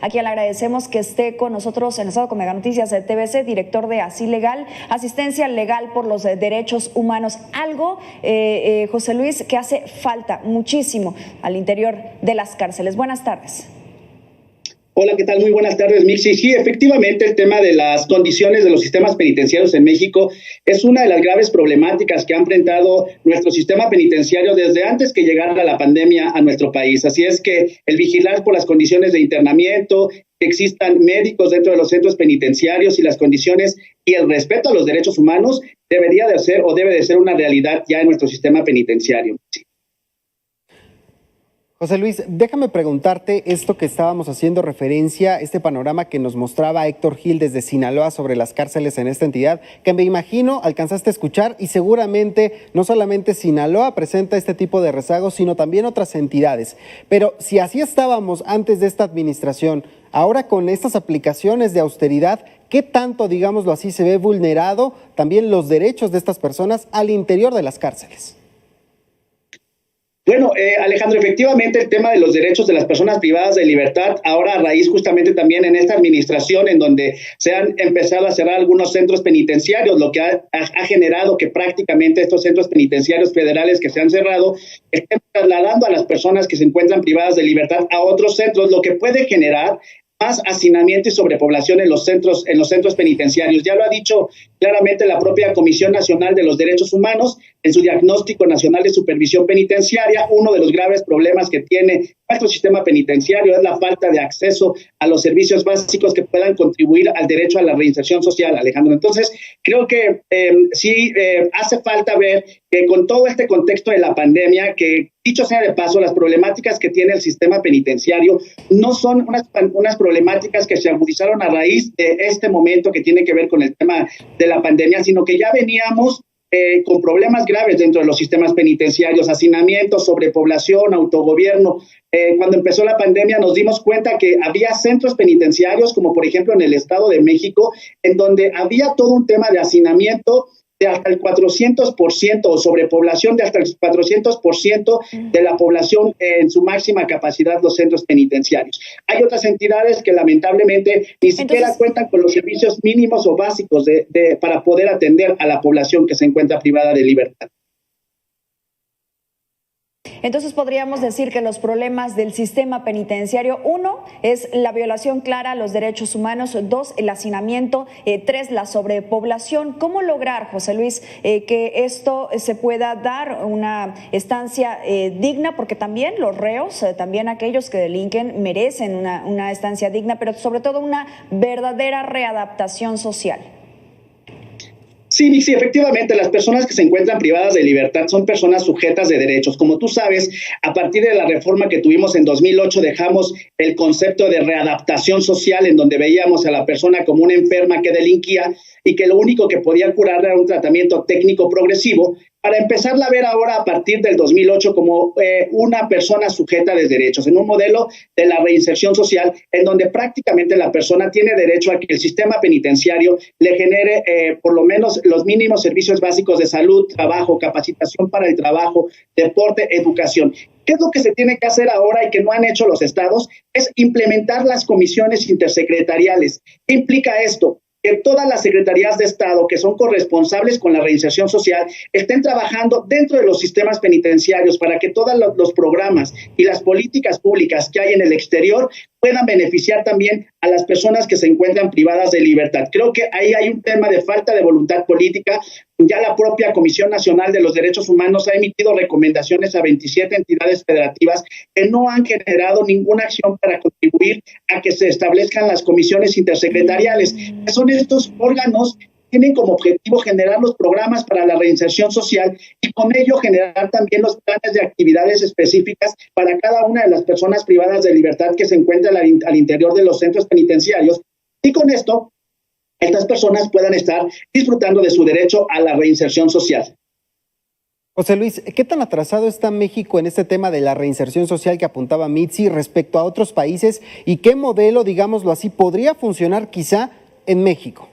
A quien le agradecemos que esté con nosotros en Estado con Mega Noticias de TVC, director de Así Legal, Asistencia Legal por los Derechos Humanos. Algo, José Luis, que hace falta muchísimo al interior de las cárceles. Buenas tardes. Hola, ¿qué tal? Muy buenas tardes, Mixi. Sí, efectivamente, el tema de las condiciones de los sistemas penitenciarios en México es una de las graves problemáticas que ha enfrentado nuestro sistema penitenciario desde antes que llegara la pandemia a nuestro país. Así es que el vigilar por las condiciones de internamiento, que existan médicos dentro de los centros penitenciarios y las condiciones y el respeto a los derechos humanos debería de ser o debe de ser una realidad ya en nuestro sistema penitenciario. Sí. José Luis, déjame preguntarte esto que estábamos haciendo referencia, este panorama que nos mostraba Héctor Gil desde Sinaloa sobre las cárceles en esta entidad, que me imagino alcanzaste a escuchar y seguramente no solamente Sinaloa presenta este tipo de rezagos, sino también otras entidades. Pero si así estábamos antes de esta administración, ahora con estas aplicaciones de austeridad, ¿qué tanto, digámoslo así, se ve vulnerado también los derechos de estas personas al interior de las cárceles? Bueno, Alejandro, efectivamente el tema de los derechos de las personas privadas de libertad, ahora a raíz justamente también en esta administración en donde se han empezado a cerrar algunos centros penitenciarios, lo que ha generado que prácticamente estos centros penitenciarios federales que se han cerrado estén trasladando a las personas que se encuentran privadas de libertad a otros centros, lo que puede generar más hacinamiento y sobrepoblación en los centros penitenciarios. Ya lo ha dicho claramente la propia Comisión Nacional de los Derechos Humanos en su diagnóstico nacional de supervisión penitenciaria. Uno de los graves problemas que tiene nuestro sistema penitenciario es la falta de acceso a los servicios básicos que puedan contribuir al derecho a la reinserción social, Alejandro. Entonces, creo que sí hace falta ver que con todo este contexto de la pandemia, que dicho sea de paso, las problemáticas que tiene el sistema penitenciario no son unas problemáticas que se agudizaron a raíz de este momento que tiene que ver con el tema de la pandemia, sino que ya veníamos con problemas graves dentro de los sistemas penitenciarios, hacinamiento, sobrepoblación, autogobierno. Cuando empezó la pandemia nos dimos cuenta que había centros penitenciarios, como por ejemplo en el Estado de México, en donde había todo un tema de hacinamiento de hasta el 400% o sobrepoblación de hasta el 400% de la población en su máxima capacidad, los centros penitenciarios. Hay otras entidades que lamentablemente ni siquiera cuentan con los servicios mínimos o básicos para poder atender a la población que se encuentra privada de libertad. Entonces podríamos decir que los problemas del sistema penitenciario, 1, es la violación clara a los derechos humanos, 2, el hacinamiento, 3, la sobrepoblación. ¿Cómo lograr, José Luis, que esto se pueda dar una estancia digna? Porque también los reos, también aquellos que delinquen, merecen una estancia digna, pero sobre todo una verdadera readaptación social. Sí, efectivamente, las personas que se encuentran privadas de libertad son personas sujetas de derechos. Como tú sabes, a partir de la reforma que tuvimos en 2008, dejamos el concepto de readaptación social, en donde veíamos a la persona como una enferma que delinquía y que lo único que podía curar era un tratamiento técnico progresivo, para empezarla a ver ahora a partir del 2008 como una persona sujeta de derechos, en un modelo de la reinserción social, en donde prácticamente la persona tiene derecho a que el sistema penitenciario le genere por lo menos los mínimos servicios básicos de salud, trabajo, capacitación para el trabajo, deporte, educación. ¿Qué es lo que se tiene que hacer ahora y que no han hecho los estados? Es implementar las comisiones intersecretariales. ¿Qué implica esto? Que todas las secretarías de Estado que son corresponsables con la reinserción social estén trabajando dentro de los sistemas penitenciarios para que todos los programas y las políticas públicas que hay en el exterior puedan beneficiar también a las personas que se encuentran privadas de libertad. Creo que ahí hay un tema de falta de voluntad política. Ya la propia Comisión Nacional de los Derechos Humanos ha emitido recomendaciones a 27 entidades federativas que no han generado ninguna acción para contribuir a que se establezcan las comisiones intersecretariales, que son estos órganos que tienen como objetivo generar los programas para la reinserción social y con ello generar también los planes de actividades específicas para cada una de las personas privadas de libertad que se encuentran al interior de los centros penitenciarios. Y con esto, estas personas puedan estar disfrutando de su derecho a la reinserción social. José Luis, ¿qué tan atrasado está México en este tema de la reinserción social que apuntaba Mitzi respecto a otros países y qué modelo, digámoslo así, podría funcionar quizá en México?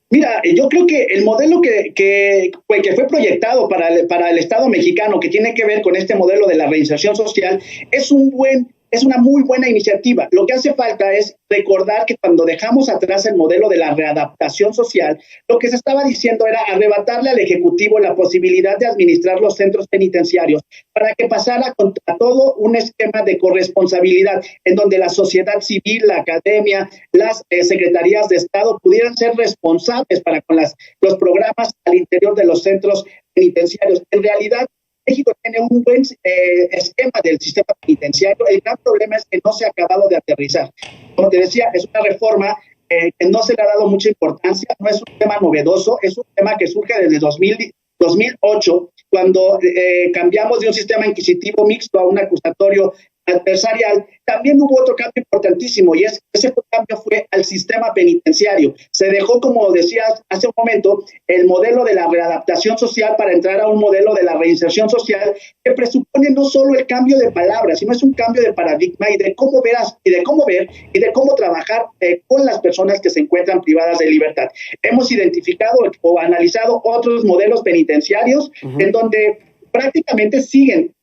Mira, yo creo que el modelo que fue proyectado para el Estado mexicano, que tiene que ver con este modelo de la reinserción social, es un buen es una muy buena iniciativa. Lo que hace falta es recordar que cuando dejamos atrás el modelo de la readaptación social, lo que se estaba diciendo era arrebatarle al Ejecutivo la posibilidad de administrar los centros penitenciarios para que pasara contra todo un esquema de corresponsabilidad en donde la sociedad civil, la academia, las secretarías de Estado pudieran ser responsables para con los programas al interior de los centros penitenciarios. En realidad, México tiene un buen esquema del sistema penitenciario. El gran problema es que no se ha acabado de aterrizar. Como te decía, es una reforma que no se le ha dado mucha importancia, no es un tema novedoso, es un tema que surge desde 2008, cuando cambiamos de un sistema inquisitivo mixto a un acusatorio adversarial. También hubo otro cambio importantísimo, y ese cambio fue al sistema penitenciario. Se dejó, como decías hace un momento, el modelo de la readaptación social para entrar a un modelo de la reinserción social que presupone no solo el cambio de palabras, sino es un cambio de paradigma y de cómo ver y de cómo trabajar con las personas que se encuentran privadas de libertad. Hemos identificado o analizado otros modelos penitenciarios en donde prácticamente siguen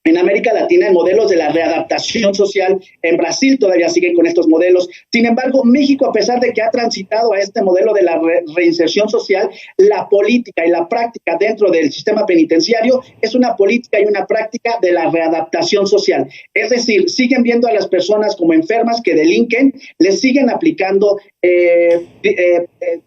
en América Latina en modelos de la readaptación social. En Brasil todavía siguen con estos modelos. Sin embargo, México, a pesar de que ha transitado a este modelo de la reinserción social, la política y la práctica dentro del sistema penitenciario es una política y una práctica de la readaptación social. Es decir, siguen viendo a las personas como enfermas que delinquen, les siguen aplicando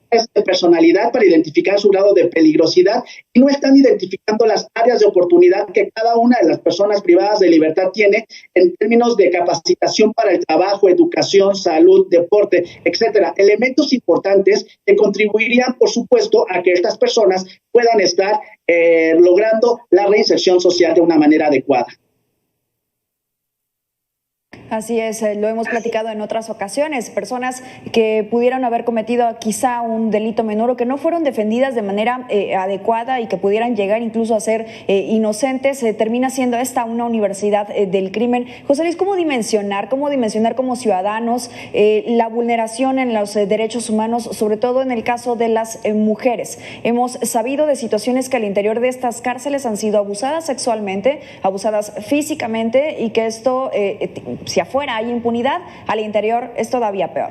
test de personalidad para identificar su grado de peligrosidad y no están identificando las áreas de oportunidad que cada una de las personas privadas de libertad tiene en términos de capacitación para el trabajo, educación, salud, deporte, etcétera. Elementos importantes que contribuirían, por supuesto, a que estas personas puedan estar logrando la reinserción social de una manera adecuada. Así es, lo hemos platicado en otras ocasiones, personas que pudieran haber cometido quizá un delito menor o que no fueron defendidas de manera adecuada y que pudieran llegar incluso a ser inocentes, termina siendo esta una universidad del crimen. José Luis, ¿cómo dimensionar como ciudadanos la vulneración en los derechos humanos, sobre todo en el caso de las mujeres? Hemos sabido de situaciones que al interior de estas cárceles han sido abusadas sexualmente, abusadas físicamente y que esto, si afuera hay impunidad, al interior es todavía peor.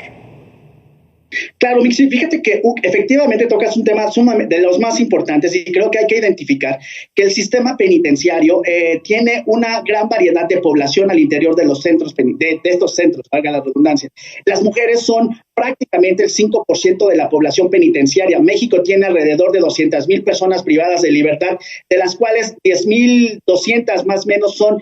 Claro, Mixi, fíjate que efectivamente tocas un tema de los más importantes y creo que hay que identificar que el sistema penitenciario tiene una gran variedad de población al interior de los centros, de estos centros, valga la redundancia. Las mujeres son prácticamente el 5% de la población penitenciaria. México tiene alrededor de 200,000 personas privadas de libertad, de las cuales 10,200 más o menos son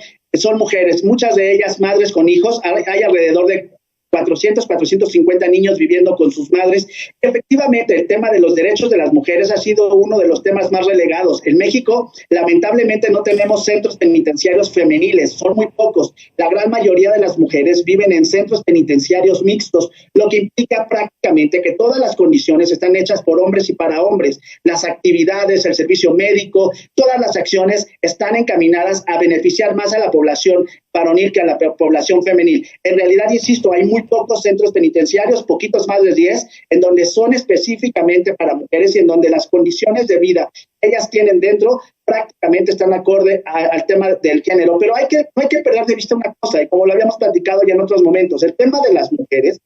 mujeres, muchas de ellas madres con hijos. Hay alrededor de 450 niños viviendo con sus madres. Efectivamente, el tema de los derechos de las mujeres ha sido uno de los temas más relegados. En México, lamentablemente, no tenemos centros penitenciarios femeniles, son muy pocos. La gran mayoría de las mujeres viven en centros penitenciarios mixtos, lo que implica prácticamente que todas las condiciones están hechas por hombres y para hombres. Las actividades, el servicio médico, todas las acciones están encaminadas a beneficiar más a la población varonil que a la población femenil. En realidad, insisto, hay muy pocos centros penitenciarios, poquitos más de 10, en donde son específicamente para mujeres y en donde las condiciones de vida que ellas tienen dentro prácticamente están acorde al tema del género. Pero no hay que perder de vista una cosa, y como lo habíamos platicado ya en otros momentos, el tema de las mujeres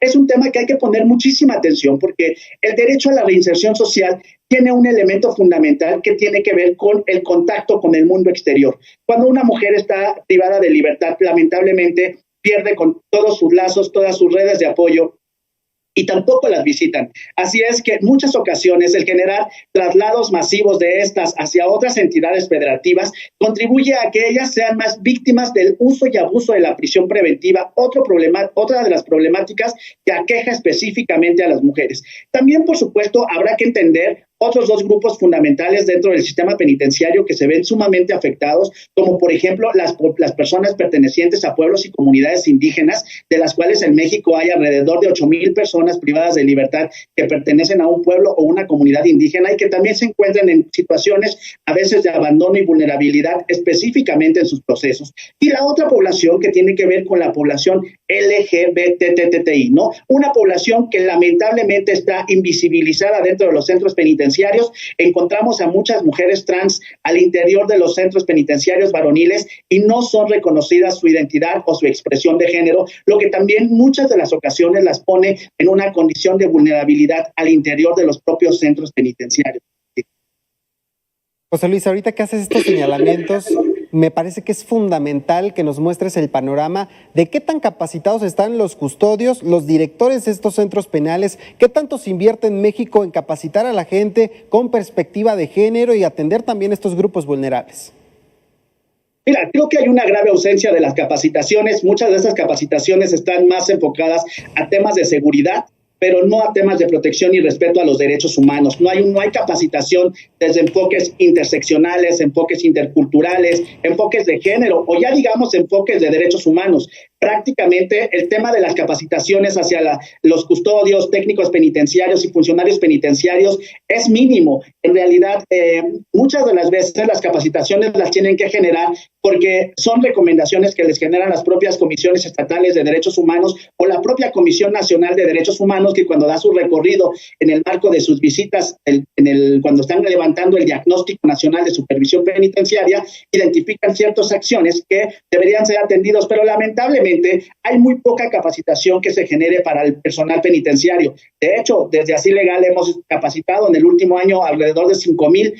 es un tema que hay que poner muchísima atención porque el derecho a la reinserción social tiene un elemento fundamental que tiene que ver con el contacto con el mundo exterior. Cuando una mujer está privada de libertad, lamentablemente pierde con todos sus lazos, todas sus redes de apoyo y tampoco las visitan. Así es que en muchas ocasiones el generar traslados masivos de estas hacia otras entidades federativas contribuye a que ellas sean más víctimas del uso y abuso de la prisión preventiva, otra de las problemáticas que aqueja específicamente a las mujeres. También, por supuesto, habrá que entender otros dos grupos fundamentales dentro del sistema penitenciario que se ven sumamente afectados, como por ejemplo las personas pertenecientes a pueblos y comunidades indígenas, de las cuales en México hay alrededor de 8,000 personas privadas de libertad que pertenecen a un pueblo o una comunidad indígena y que también se encuentran en situaciones a veces de abandono y vulnerabilidad específicamente en sus procesos. Y la otra población que tiene que ver con la población LGBTTI, ¿no? Una población que lamentablemente está invisibilizada dentro de los centros penitenciarios. Encontramos a muchas mujeres trans al interior de los centros penitenciarios varoniles y no son reconocidas su identidad o su expresión de género, lo que también muchas de las ocasiones las pone en una condición de vulnerabilidad al interior de los propios centros penitenciarios. José Luis, ahorita que haces estos señalamientos, me parece que es fundamental que nos muestres el panorama de qué tan capacitados están los custodios, los directores de estos centros penales, qué tanto se invierte en México en capacitar a la gente con perspectiva de género y atender también estos grupos vulnerables. Mira, creo que hay una grave ausencia de las capacitaciones. Muchas de esas capacitaciones están más enfocadas a temas de seguridad, pero no a temas de protección y respeto a los derechos humanos. No hay capacitación desde enfoques interseccionales, enfoques interculturales, enfoques de género o ya digamos enfoques de derechos humanos. Prácticamente el tema de las capacitaciones hacia los custodios, técnicos penitenciarios y funcionarios penitenciarios es mínimo. En realidad, muchas de las veces las capacitaciones las tienen que generar porque son recomendaciones que les generan las propias comisiones estatales de derechos humanos o la propia Comisión Nacional de Derechos Humanos, que cuando da su recorrido en el marco de sus visitas, cuando están levantando el diagnóstico nacional de supervisión penitenciaria, identifican ciertas acciones que deberían ser atendidos, pero lamentablemente hay muy poca capacitación que se genere para el personal penitenciario. De hecho, desde Así Legal hemos capacitado en el último año alrededor de 5,000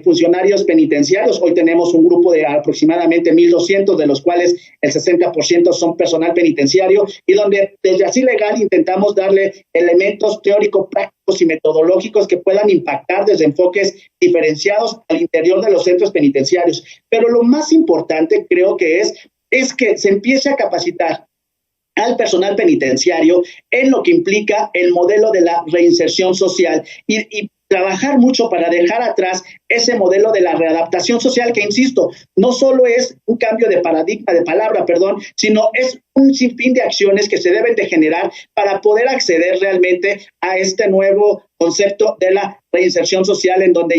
funcionarios penitenciarios. Hoy tenemos un grupo de aproximadamente 1,200, de los cuales el 60% son personal penitenciario, y donde desde Así Legal intentamos darle elementos teóricos, prácticos y metodológicos que puedan impactar desde enfoques diferenciados al interior de los centros penitenciarios. Pero lo más importante creo que es que se empiece a capacitar al personal penitenciario en lo que implica el modelo de la reinserción social y trabajar mucho para dejar atrás ese modelo de la readaptación social que, insisto, no solo es un cambio de paradigma, sino es un sinfín de acciones que se deben de generar para poder acceder realmente a este nuevo concepto de la reinserción social, en donde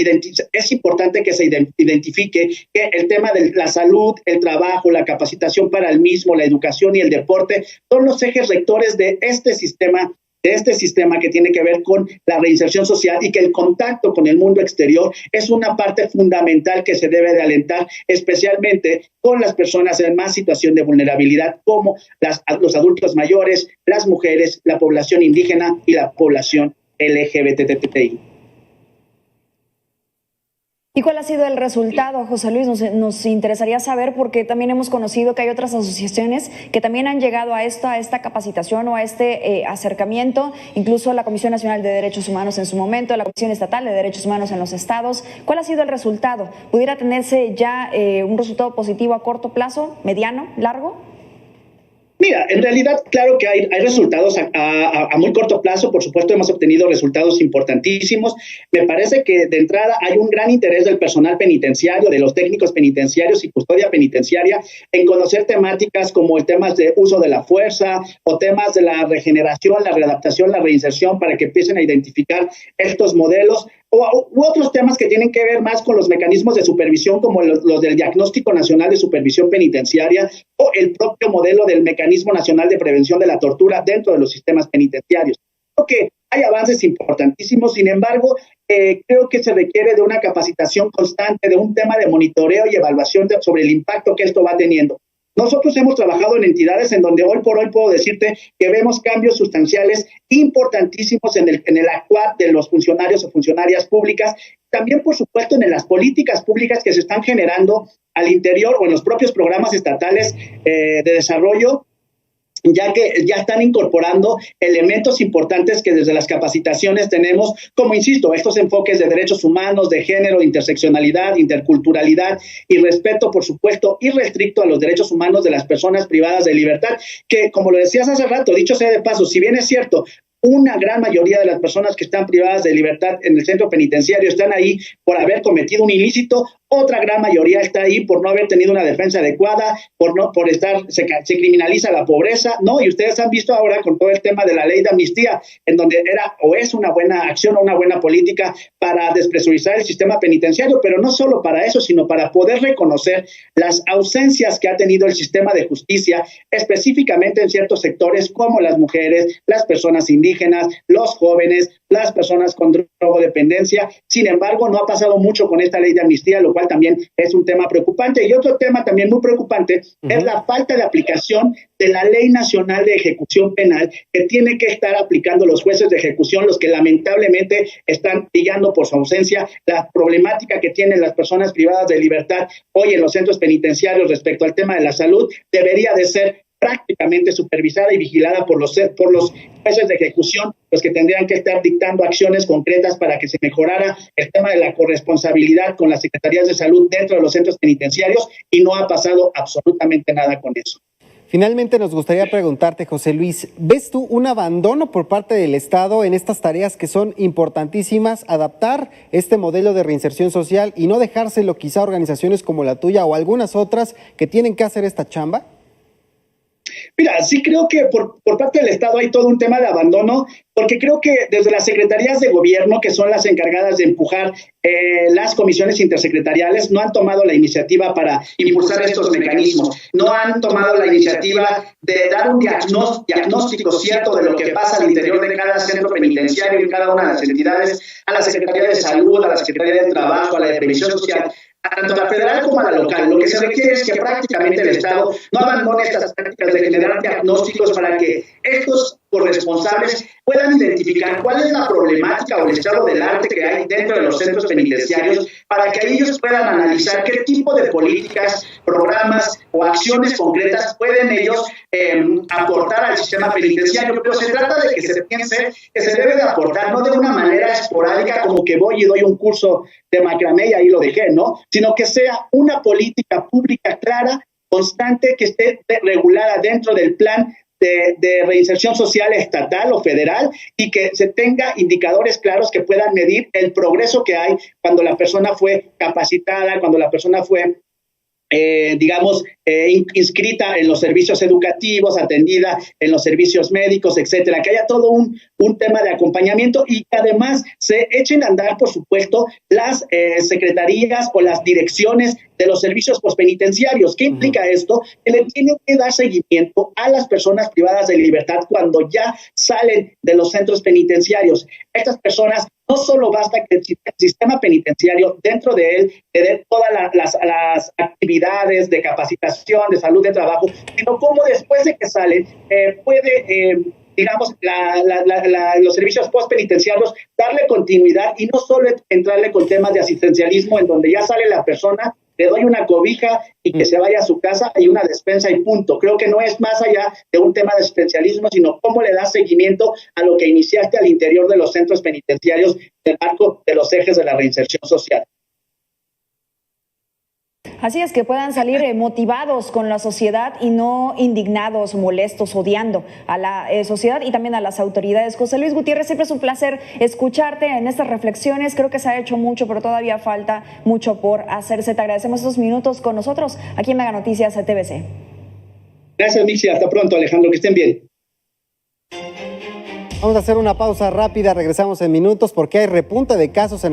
es importante que se identifique que el tema de la salud, el trabajo, la capacitación para el mismo, la educación y el deporte son los ejes rectores de este sistema que tiene que ver con la reinserción social, y que el contacto con el mundo exterior es una parte fundamental que se debe de alentar, especialmente con las personas en más situación de vulnerabilidad, como los adultos mayores, las mujeres, la población indígena y la población LGBTTI. ¿Y cuál ha sido el resultado, José Luis? Nos interesaría saber, porque también hemos conocido que hay otras asociaciones que también han llegado a esta capacitación o a este acercamiento, incluso la Comisión Nacional de Derechos Humanos en su momento, la Comisión Estatal de Derechos Humanos en los estados. ¿Cuál ha sido el resultado? ¿Pudiera tenerse ya un resultado positivo a corto plazo, mediano, largo? Mira, en realidad, claro que hay resultados a muy corto plazo. Por supuesto, hemos obtenido resultados importantísimos. Me parece que de entrada hay un gran interés del personal penitenciario, de los técnicos penitenciarios y custodia penitenciaria, en conocer temáticas como el tema de uso de la fuerza o temas de la regeneración, la readaptación, la reinserción, para que empiecen a identificar estos modelos. U otros temas que tienen que ver más con los mecanismos de supervisión, como los del Diagnóstico Nacional de Supervisión Penitenciaria o el propio modelo del Mecanismo Nacional de Prevención de la Tortura dentro de los sistemas penitenciarios. Creo que hay avances importantísimos. Sin embargo, creo que se requiere de una capacitación constante, de un tema de monitoreo y evaluación sobre el impacto que esto va teniendo. Nosotros hemos trabajado en entidades en donde hoy por hoy puedo decirte que vemos cambios sustanciales importantísimos en el actuar de los funcionarios o funcionarias públicas, también por supuesto en las políticas públicas que se están generando al interior o en los propios programas estatales de desarrollo, ya que ya están incorporando elementos importantes que desde las capacitaciones tenemos, como insisto, estos enfoques de derechos humanos, de género, interseccionalidad, interculturalidad y respeto, por supuesto, irrestricto a los derechos humanos de las personas privadas de libertad, que, como lo decías hace rato, dicho sea de paso, si bien es cierto, una gran mayoría de las personas que están privadas de libertad en el centro penitenciario están ahí por haber cometido un ilícito, Otra gran mayoría está ahí por no haber tenido una defensa adecuada, se criminaliza la pobreza, ¿no? Y ustedes han visto ahora con todo el tema de la ley de amnistía, en donde era o es una buena acción o una buena política para despresurizar el sistema penitenciario, pero no solo para eso, sino para poder reconocer las ausencias que ha tenido el sistema de justicia, específicamente en ciertos sectores como las mujeres, las personas indígenas, los jóvenes, las personas con drogodependencia. Sin embargo, no ha pasado mucho con esta ley de amnistía, lo cual también es un tema preocupante. Y otro tema también muy preocupante es la falta de aplicación de la Ley Nacional de Ejecución Penal, que tiene que estar aplicando los jueces de ejecución, los que lamentablemente están pillando por su ausencia la problemática que tienen las personas privadas de libertad hoy en los centros penitenciarios respecto al tema de la salud, debería de ser prácticamente supervisada y vigilada por los jueces de ejecución, los que tendrían que estar dictando acciones concretas para que se mejorara el tema de la corresponsabilidad con las secretarías de salud dentro de los centros penitenciarios, y no ha pasado absolutamente nada con eso. Finalmente nos gustaría preguntarte, José Luis, ¿ves tú un abandono por parte del Estado en estas tareas que son importantísimas, adaptar este modelo de reinserción social y no dejárselo quizá a organizaciones como la tuya o algunas otras que tienen que hacer esta chamba? Mira, sí creo que por parte del Estado hay todo un tema de abandono, porque creo que desde las secretarías de gobierno, que son las encargadas de empujar las comisiones intersecretariales, no han tomado la iniciativa para impulsar estos mecanismos, no han tomado la iniciativa de dar un diagnóstico cierto de lo que pasa al interior de cada centro penitenciario y cada una de las entidades, a la Secretaría de Salud, a la Secretaría de Trabajo, a la de Previsión Social, tanto a la federal como a la local. Lo que se requiere es que prácticamente el Estado no abandone estas prácticas de generar diagnósticos para que estos corresponsables puedan identificar cuál es la problemática o el estado del arte que hay dentro de los centros penitenciarios, para que ellos puedan analizar qué tipo de políticas, programas o acciones concretas pueden ellos aportar al sistema penitenciario. Pero se trata de que se piense que se debe de aportar no de una manera esporádica, como que voy y doy un curso de macramé y ahí lo dejé, ¿no? Sino que sea una política pública clara, constante, que esté regulada dentro del plan de reinserción social estatal o federal, y que se tenga indicadores claros que puedan medir el progreso que hay cuando la persona fue capacitada, cuando la persona fue inscrita en los servicios educativos, atendida en los servicios médicos, etcétera, que haya todo un tema de acompañamiento, y que además se echen a andar, por supuesto, las secretarías o las direcciones de los servicios postpenitenciarios. ¿Qué implica esto? Que le tienen que dar seguimiento a las personas privadas de libertad cuando ya salen de los centros penitenciarios. Estas personas, no solo basta que el sistema penitenciario dentro de él le dé todas las actividades de capacitación, de salud, de trabajo, sino cómo después de que salen puede los servicios postpenitenciarios darle continuidad, y no solo entrarle con temas de asistencialismo en donde ya sale la persona, le doy una cobija y que se vaya a su casa y una despensa y punto. Creo que no es más allá de un tema de asistencialismo, sino cómo le das seguimiento a lo que iniciaste al interior de los centros penitenciarios del marco de los ejes de la reinserción social. Así es, que puedan salir motivados con la sociedad y no indignados, molestos, odiando a la sociedad y también a las autoridades. José Luis Gutiérrez, siempre es un placer escucharte en estas reflexiones. Creo que se ha hecho mucho, pero todavía falta mucho por hacerse. Te agradecemos estos minutos con nosotros aquí en Mega Noticias TVC. Gracias, Mixi. Hasta pronto, Alejandro. Que estén bien. Vamos a hacer una pausa rápida. Regresamos en minutos porque hay repunte de casos en